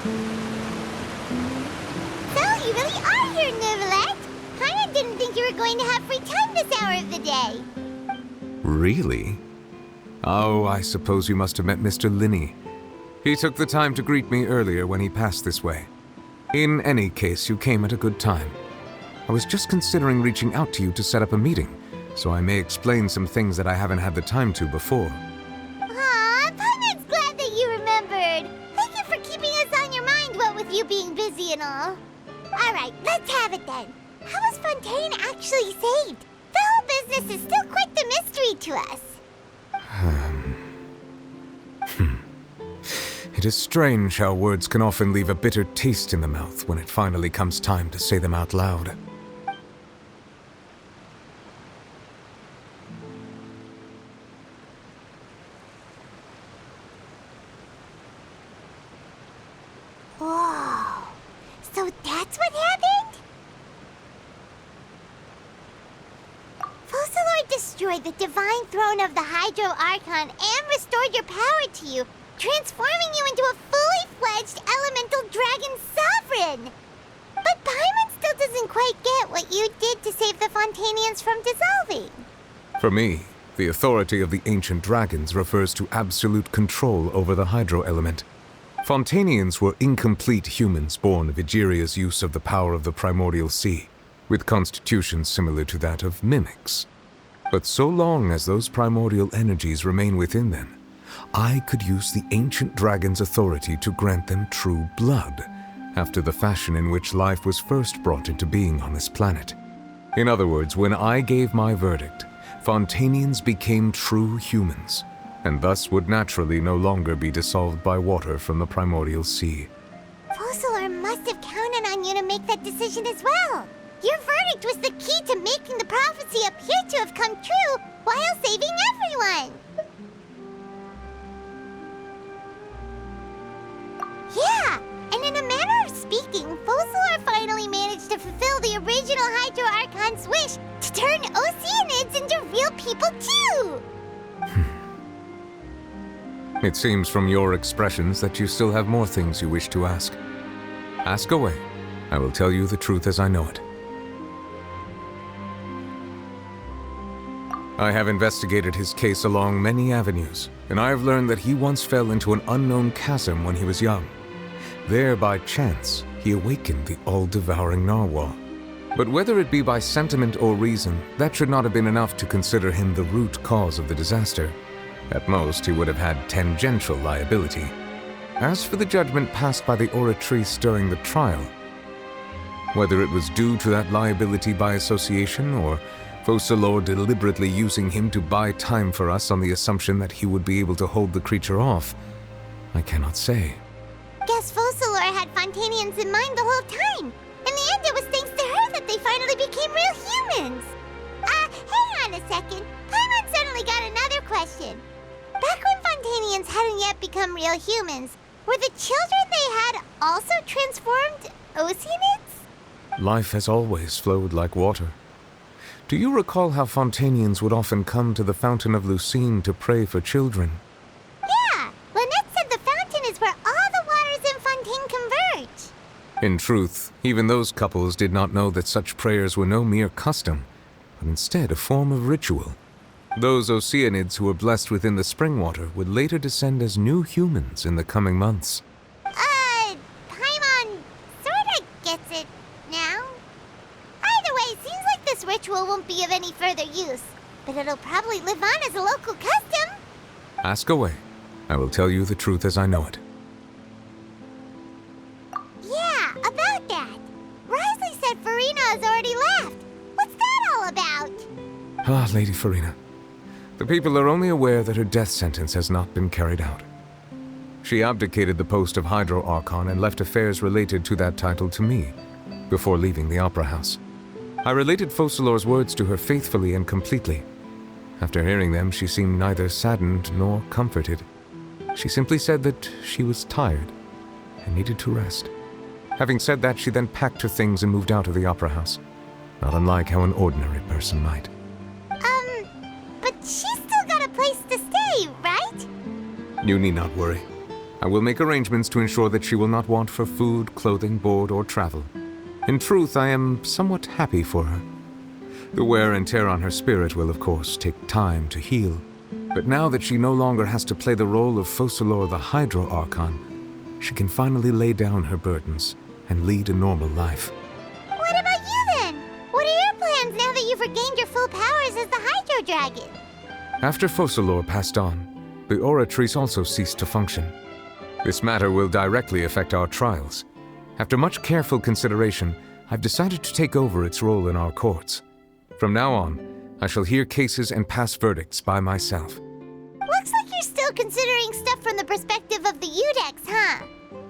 So, you really are here, neuvillette. Kinda didn't think you were going to have free time this hour of the day. Really? Oh, I suppose you must have met Mr. Linney. He took the time to greet me earlier when he passed this way. In any case, you came at a good time. I was just considering reaching out to you to set up a meeting, so I may explain some things that I haven't had the time to before. Aw, Paimon's glad that you remembered. Thank you for keeping us on your mind, what with you being busy and all. Alright, let's have it then. How was Fontaine actually saved? The whole business is still quite the mystery to us. It is strange how words can often leave a bitter taste in the mouth when it finally comes time to say them out loud. Whoa. So that's what happened? Focalor destroyed the divine throne of the Hydro Archon and restored your power to you, transforming you into a fully fledged elemental dragon sovereign. But Paimon still doesn't quite get what you did to save the Fontainians from dissolving. For me, the authority of the ancient dragons refers to absolute control over the hydro element. Fontainians were incomplete humans born of Egeria's use of the power of the primordial sea, with constitutions similar to that of mimics. But so long as those primordial energies remain within them, I could use the ancient dragon's authority to grant them true blood, after the fashion in which life was first brought into being on this planet. In other words, when I gave my verdict, Fontainians became true humans, and thus would naturally no longer be dissolved by water from the primordial sea. Focalor must have counted on you to make that decision as well. Your verdict was the key to making the prophecy appear to have come true while saving everyone. Yeah, and in a manner of speaking, Focalor finally managed to fulfill the original Hydro Archon's wish to turn Oceanids into real people too! It seems from your expressions that you still have more things you wish to ask. Ask away. I will tell you the truth as I know it. I have investigated his case along many avenues, and I have learned that he once fell into an unknown chasm when he was young. There, by chance, he awakened the all-devouring narwhal. But whether it be by sentiment or reason, that should not have been enough to consider him the root cause of the disaster. At most, he would have had tangential liability. As for the judgment passed by the oratrice during the trial, whether it was due to that liability by association or Focalor deliberately using him to buy time for us on the assumption that he would be able to hold the creature off, I cannot say. Guess Focalor had Fontainians in mind the whole time. In the end, it was thanks to her that they finally became real humans. Hang on a second. Paimon suddenly got another question. Back when Fontainians hadn't yet become real humans, were the children they had also transformed Oceanids? Life has always flowed like water. Do you recall how Fontainians would often come to the Fountain of Lucine to pray for children? Yeah, Lynette said the fountain is where all the waters in Fontaine converge. In truth, even those couples did not know that such prayers were no mere custom, but instead a form of ritual. Those Oceanids who were blessed within the spring water would later descend as new humans in the coming months. Paimon sorta gets it now. Either way, seems like this ritual won't be of any further use, but it'll probably live on as a local custom. Ask away. I will tell you the truth as I know it. Yeah, about that. Risley said Farina has already left. What's that all about? Ah, Lady Farina. The people are only aware that her death sentence has not been carried out. She abdicated the post of Hydro Archon and left affairs related to that title to me, before leaving the Opera House. I related Focalor's words to her faithfully and completely. After hearing them, she seemed neither saddened nor comforted. She simply said that she was tired and needed to rest. Having said that, she then packed her things and moved out of the Opera House, not unlike how an ordinary person might. But she's still got a place to stay, right? You need not worry. I will make arrangements to ensure that she will not want for food, clothing, board, or travel. In truth, I am somewhat happy for her. The wear and tear on her spirit will, of course, take time to heal. But now that she no longer has to play the role of Focalor the Hydro Archon, she can finally lay down her burdens and lead a normal life. What about you then? What are your plans now that you've regained your full powers as the Hydro Dragon? After Focalor passed on, the Oratrice also ceased to function. This matter will directly affect our trials. After much careful consideration, I've decided to take over its role in our courts. From now on, I shall hear cases and pass verdicts by myself. Looks like you're still considering stuff from the perspective of the Udex, huh?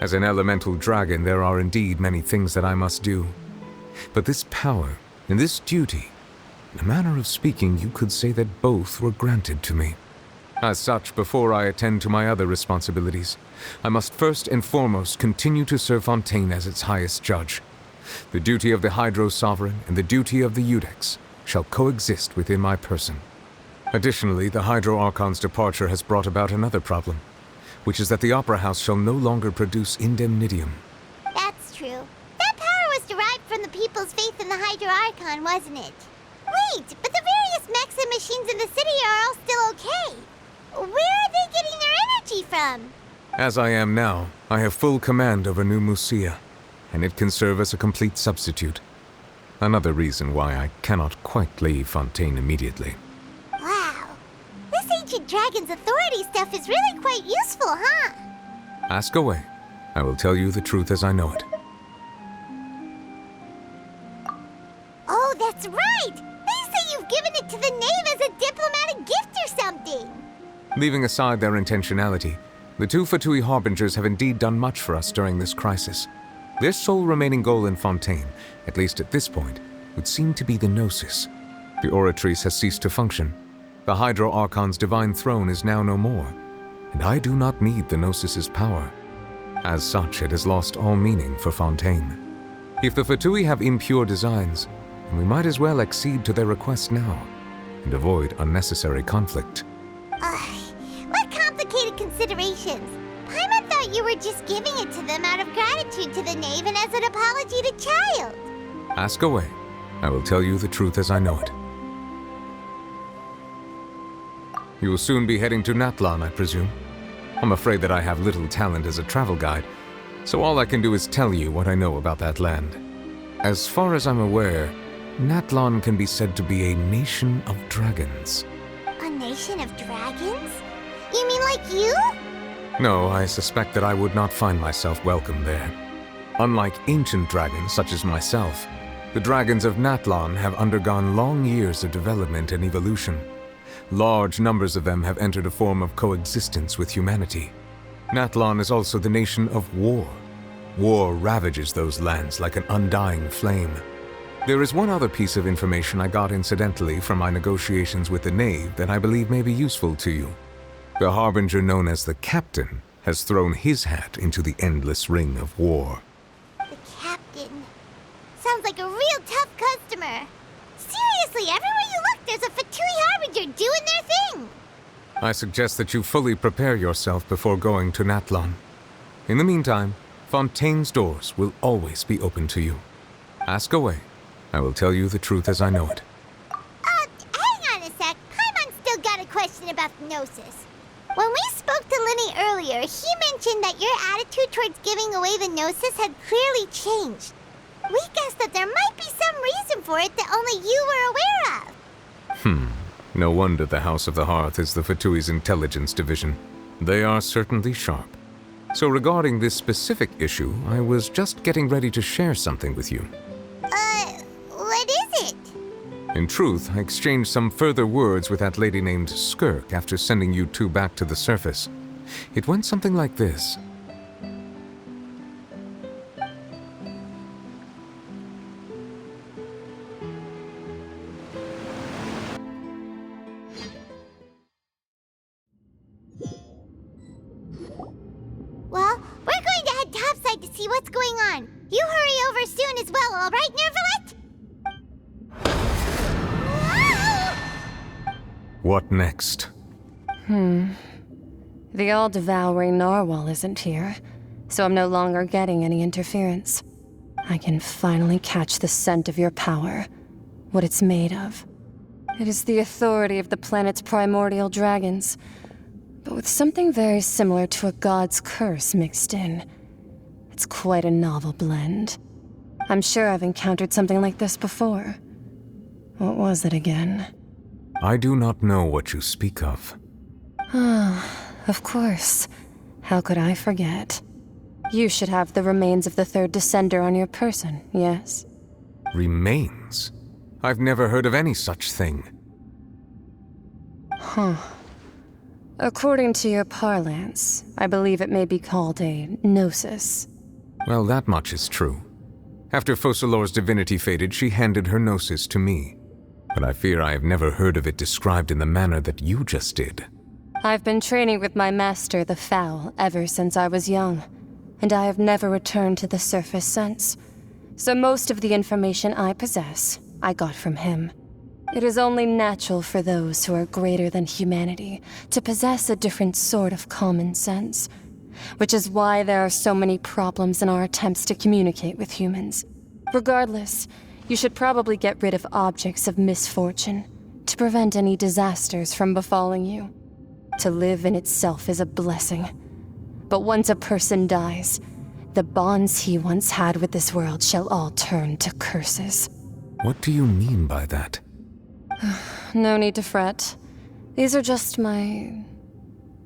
As an elemental dragon, there are indeed many things that I must do. But this power and this duty, in a manner of speaking, you could say that both were granted to me. As such, before I attend to my other responsibilities, I must first and foremost continue to serve Fontaine as its highest judge. The duty of the Hydro Sovereign and the duty of the Udex shall coexist within my person. Additionally, the Hydro Archon's departure has brought about another problem, which is that the Opera House shall no longer produce indemnitium. That's true. That power was derived from the people's faith in the Hydro Archon, wasn't it? Wait, but the various mechs and machines in the city are all still okay. Where are they getting their energy from? As I am now, I have full command over New Musia, and it can serve as a complete substitute. Another reason why I cannot quite leave Fontaine immediately. Wow. This ancient dragon's authority stuff is really quite useful, huh? Ask away. I will tell you the truth as I know it. Oh, that's right! They say you've given it to the knave as a diplomatic gift or something! Leaving aside their intentionality, the two Fatui Harbingers have indeed done much for us during this crisis. Their sole remaining goal in Fontaine, at least at this point, would seem to be the Gnosis. The Oratrice has ceased to function. The Hydro Archon's divine throne is now no more, and I do not need the Gnosis's power. As such, it has lost all meaning for Fontaine. If the Fatui have impure designs, then we might as well accede to their request now, and avoid unnecessary conflict. What complicated considerations! Paimon thought you were just giving it to them out of gratitude to the knave and as an apology to Child. Ask away. I will tell you the truth as I know it. You will soon be heading to Natlan, I presume. I'm afraid that I have little talent as a travel guide, so all I can do is tell you what I know about that land. As far as I'm aware, Natlan can be said to be a nation of dragons. A nation of dragons? You mean like you? No, I suspect that I would not find myself welcome there. Unlike ancient dragons such as myself, the dragons of Natlan have undergone long years of development and evolution. Large numbers of them have entered a form of coexistence with humanity. Natlan is also the nation of war. War ravages those lands like an undying flame. There is one other piece of information I got incidentally from my negotiations with the knave that I believe may be useful to you. The Harbinger known as the Captain has thrown his hat into the endless ring of war. The Captain. Sounds like a real tough customer. Seriously, everywhere you look, there's a Fatui Harbinger doing their thing. I suggest that you fully prepare yourself before going to Natlan. In the meantime, Fontaine's doors will always be open to you. Ask away. I will tell you the truth as I know it. Hang on a sec. Paimon's still got a question about the Gnosis. When we spoke to Linny earlier, he mentioned that your attitude towards giving away the Gnosis had clearly changed. We guessed that there might be some reason for it that only you were aware of. No wonder the House of the Hearth is the Fatui's intelligence division. They are certainly sharp. So regarding this specific issue, I was just getting ready to share something with you. What is it? In truth, I exchanged some further words with that lady named Skirk after sending you two back to the surface. It went something like this. Well, we're going to head topside to see what's going on. You hurry over soon as well, all right, Neuvillette? What next? The all-devouring narwhal isn't here, so I'm no longer getting any interference. I can finally catch the scent of your power, what it's made of. It is the authority of the planet's primordial dragons, but with something very similar to a god's curse mixed in. It's quite a novel blend. I'm sure I've encountered something like this before. What was it again? I do not know what you speak of. Of course. How could I forget? You should have the remains of the third descender on your person, yes? Remains? I've never heard of any such thing. According to your parlance, I believe it may be called a gnosis. Well, that much is true. After Focalor's divinity faded, she handed her gnosis to me. But I fear I have never heard of it described in the manner that you just did. I've been training with my master, the Fowl, ever since I was young, and I have never returned to the surface since. So most of the information I possess, I got from him. It is only natural for those who are greater than humanity to possess a different sort of common sense, which is why there are so many problems in our attempts to communicate with humans. Regardless, you should probably get rid of objects of misfortune to prevent any disasters from befalling you. To live in itself is a blessing. But once a person dies, the bonds he once had with this world shall all turn to curses. What do you mean by that? No need to fret. These are just my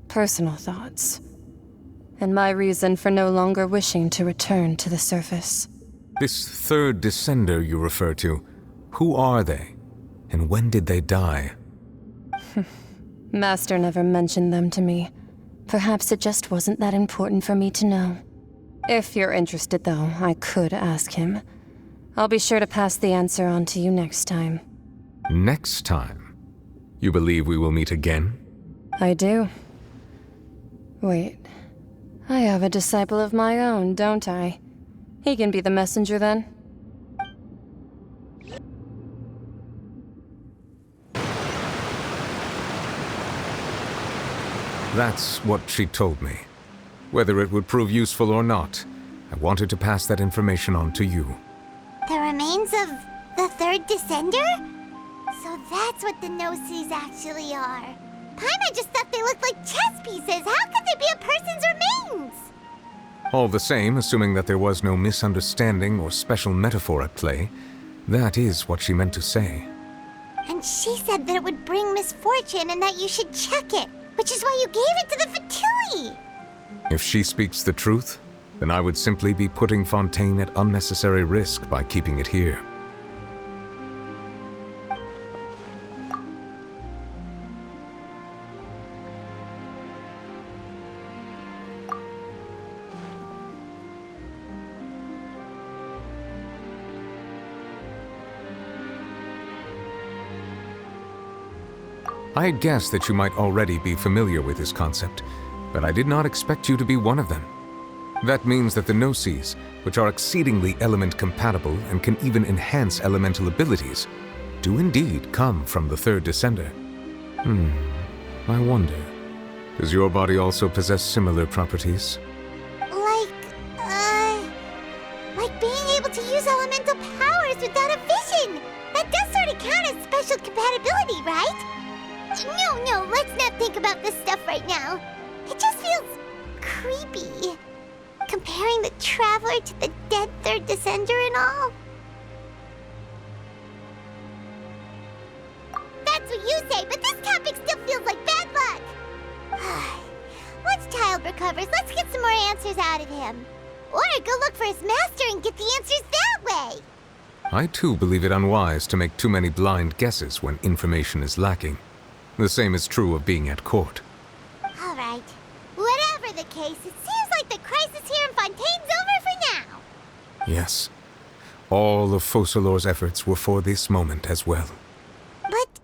personal thoughts, and my reason for no longer wishing to return to the surface. This third descender you refer to, who are they? And when did they die? Master never mentioned them to me. Perhaps it just wasn't that important for me to know. If you're interested, though, I could ask him. I'll be sure to pass the answer on to you next time. Next time? You believe we will meet again? I do. Wait. I have a disciple of my own, don't I? He can be the messenger then. That's what she told me. Whether it would prove useful or not, I wanted to pass that information on to you. The remains of the third descender? So that's what the Gnosis actually are. Paimon just thought they looked like chess pieces. How could they be a person's remains? All the same, assuming that there was no misunderstanding or special metaphor at play, that is what she meant to say. And she said that it would bring misfortune and that you should check it, which is why you gave it to the Fatui. If she speaks the truth, then I would simply be putting Fontaine at unnecessary risk by keeping it here. I had guessed that you might already be familiar with this concept, but I did not expect you to be one of them. That means that the Gnosis, which are exceedingly element-compatible and can even enhance elemental abilities, do indeed come from the third descender. I wonder, does your body also possess similar properties? Like being able to use elemental powers without a vision. That does sort of count as special compatibility, right? No, let's not think about this stuff right now. It just feels creepy. Comparing the Traveler to the dead third descender and all. That's what you say, but this topic still feels like bad luck. Once Child recovers, let's get some more answers out of him. Or go look for his master and get the answers that way. I too believe it unwise to make too many blind guesses when information is lacking. The same is true of being at court. All right. Whatever the case, it seems like the crisis here in Fontaine's over for now. Yes. All of Focalor's efforts were for this moment as well. But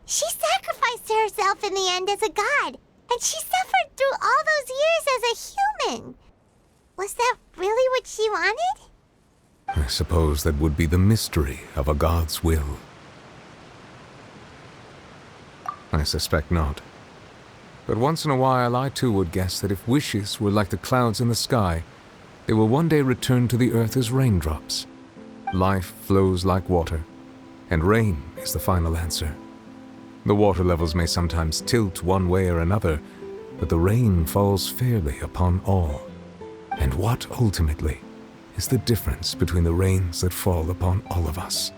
she sacrificed herself in the end as a god, and she suffered through all those years as a human. Was that really what she wanted? I suppose that would be the mystery of a god's will. I suspect not. But once in a while, I too would guess that if wishes were like the clouds in the sky, they will one day return to the earth as raindrops. Life flows like water, and rain is the final answer. The water levels may sometimes tilt one way or another, but the rain falls fairly upon all. And what, ultimately, is the difference between the rains that fall upon all of us?